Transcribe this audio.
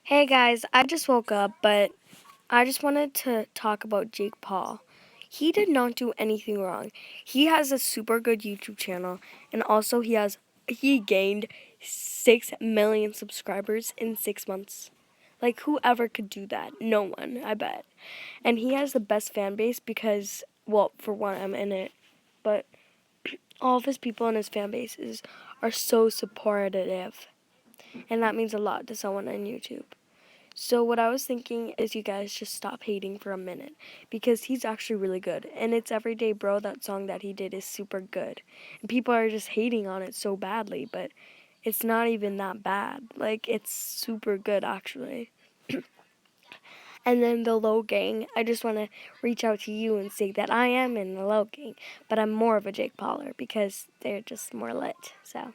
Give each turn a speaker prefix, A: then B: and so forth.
A: Hey guys, I just woke up, but I just wanted to talk about Jake Paul. He did not do anything wrong. He has a super good YouTube channel, and also he gained 6 million subscribers in 6 months. Like, whoever could do that? No one, I bet. And he has the best fan base because, well, for one, I'm in it, but all of his people in his fan bases are so supportive, and that means a lot to someone on YouTube. So what I was thinking is you guys just stop hating for a minute because he's actually really good. And it's Everyday Bro, that song that he did is super good. And people are just hating on it so badly, but it's not even that bad. Like, it's super good actually. And then the logang, I just want to reach out to you and say that I am in the logang, but I'm more of a Jake Pauler because they're just more lit. So